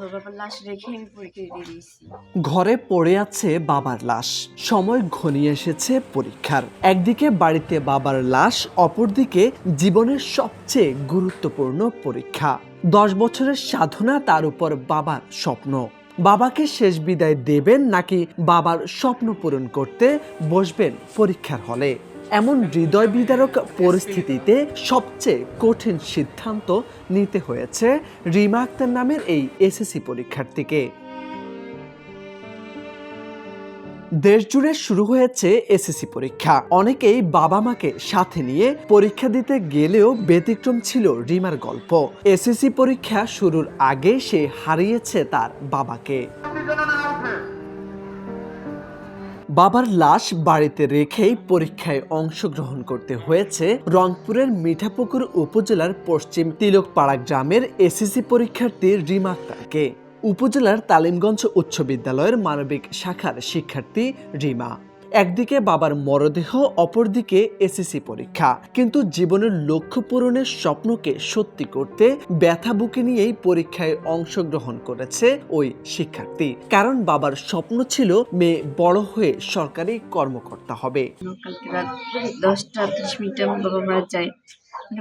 আমার বাবার লাশ রেখে আমি পরীক্ষা দিতে দিয়েছি। ঘরে পড়ে আছে বাবার লাশ, সময় ঘনিয়ে এসেছে পরীক্ষার। একদিকে বাড়িতে বাবার লাশ, অপরদিকে জীবনের সবচেয়ে গুরুত্বপূর্ণ পরীক্ষা। 10 বছরের সাধনা, তার উপর বাবার স্বপ্ন। বাবাকে শেষ বিদায় দেবেন নাকি বাবার স্বপ্ন পূরণ করতে বসবেন পরীক্ষার হলে? এমন হৃদয় বিদারক পরিস্থিতিতে সবচেয়ে কঠিন সিদ্ধান্ত নিতে হয়েছে রিমা আক্তার নামের এই এসএসসি পরীক্ষার্থীকে। দেশজুড়ে শুরু হয়েছে এসএসসি পরীক্ষা। অনেকেই বাবা মাকে সাথে নিয়ে পরীক্ষা দিতে গেলেও ব্যতিক্রম ছিল রিমার গল্প। এসএসসি পরীক্ষা শুরুর আগে সে হারিয়েছে তার বাবাকে। বাবার লাশ বাড়িতে রেখেই পরীক্ষায় অংশগ্রহণ করতে হয়েছে রংপুরের মিঠাপুকুর উপজেলার পশ্চিম তিলকপাড়া গ্রামের এসএসসি পরীক্ষার্থী রিমা আক্তারকে। উপজেলার তালিমগঞ্জ উচ্চ বিদ্যালয়ের মানবিক শাখার শিক্ষার্থী রিমা। একদিকে বাবার মরদেহ, অপরদিকে এসএসসি পরীক্ষা। কিন্তু জীবনের লক্ষ্য পূরণের স্বপ্নকে সত্যি করতে ব্যথা বুকে নিয়েই পরীক্ষায় অংশগ্রহণ করেছে ওই শিক্ষার্থী। কারণ বাবার স্বপ্ন ছিল মেয়ে বড় হয়ে সরকারি কর্মকর্তা হবে। কালকে রাত 10টা 30 মিনিটে আমার বাবা মারা যায়।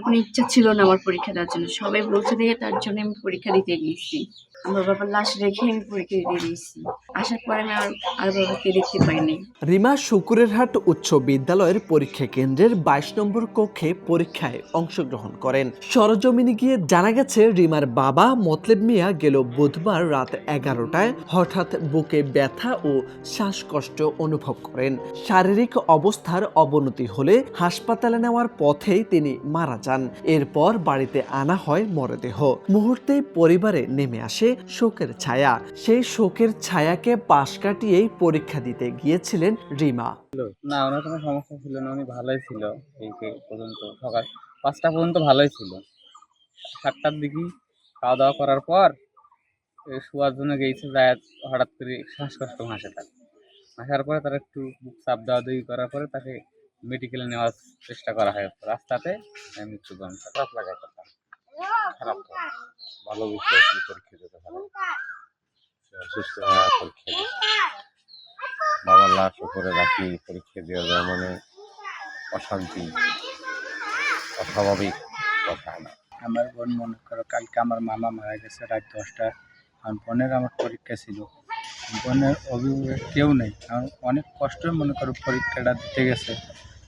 কোনো ইচ্ছা ছিল না আমার পরীক্ষা দেওয়ার জন্য, সবাই বলছে দেখে তার জন্য আমি পরীক্ষা দিতে গিয়েছি। আমার বাবার লাশ রেখে আমি পরীক্ষা দিতে দিয়েছি। আসার পরে আমি আর বাবাকে দেখতে পাইনি। রিমা শুকুরেরহাট উচ্চ বিদ্যালয়ের পরীক্ষা কেন্দ্রের 22 নম্বর কক্ষে পরীক্ষায় অংশগ্রহণ করেন। সরজমিনে গিয়ে জানা গেছে রিমার বাবা মতলেব মিয়া গেল বুধবার রাত 11টায় হঠাৎ বুকে ব্যথা ও শ্বাসকষ্ট অনুভব করেন। শারীরিক অবস্থার অবনতি হলে হাসপাতালে নেওয়ার পথেই তিনি মারা যান। এরপর বাড়িতে আনা হয় মরদেহ। মুহূর্তেই পরিবারে নেমে আসে শোকের ছায়া। সেই শোকের ছায়াকে পাশ কাটিয়েই পরীক্ষা দিতে গিয়েছিলেন রিমা। না, ওনার কোনো সমস্যা ছিল না, উনি ভালোই ছিল। এই পর্যন্ত সকাল 5টা পর্যন্ত ভালোই ছিল। 7টার দিকে খাওয়া দাওয়া করার পর শোয়ার জন্য গেছে, যায় হঠাৎ করে শ্বাসকষ্ট ভাসে তার। আসার পরে তার একটু বুক চাপ দেওয়া দেওয়ি করার পরে তাকে মেডিকেলে নেওয়ার চেষ্টা করা হয়। রাস্তাতে মৃত্যুবরণ। খারাপ লাগার কথা, খারাপ তো ভালো বিষয়, পরীক্ষা দিতে ভালো সুস্থ হয়ে পরীক্ষা দিতে। বাবার লাশ উপরে রাখি পরীক্ষা দেওয়া যায় মানে অশান্তি, অস্বাভাবিক কথা না। আমার বোন, মনে করো কালকে আমার মামা মারা গেছে রাত 10টায়। আর বোনের আমার পরীক্ষা ছিল। বোনের অভিভাবক কেউ নেই, কারণ অনেক কষ্টে মনে করো পরীক্ষাটা দিতে গেছে।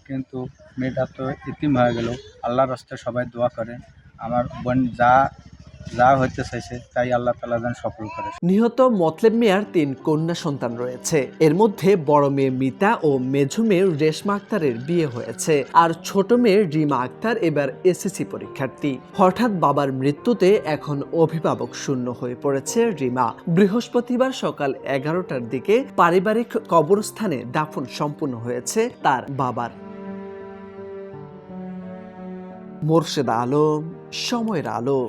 কিন্তু মেয়েটা তো এতিম হয়ে গেল। আল্লাহর রাস্তায় সবাই দোয়া করেন আমার বোন যা হইতে চাইছে তাই আল্লাহ তাআলা যেন সফল করে। নিহত মতলেব মিয়ার 3 কন্যা সন্তান রয়েছে। এর মধ্যে বড় মেয়ে মিতা ও মেঝো মেয়ে রেশমা আক্তারের বিয়ে হয়েছে। আর ছোট মেয়ে রিমা আক্তার এবার এসএসসি পরীক্ষার্থী। হঠাৎ বাবার মৃত্যুতে এখন অভিভাবক শূন্য হয়ে পড়েছে রিমা। বৃহস্পতিবার সকাল 11টার দিকে পারিবারিক কবরস্থানে দাফন সম্পন্ন হয়েছে তার বাবার। মোর্শেদা আলম, সময়ের আলো।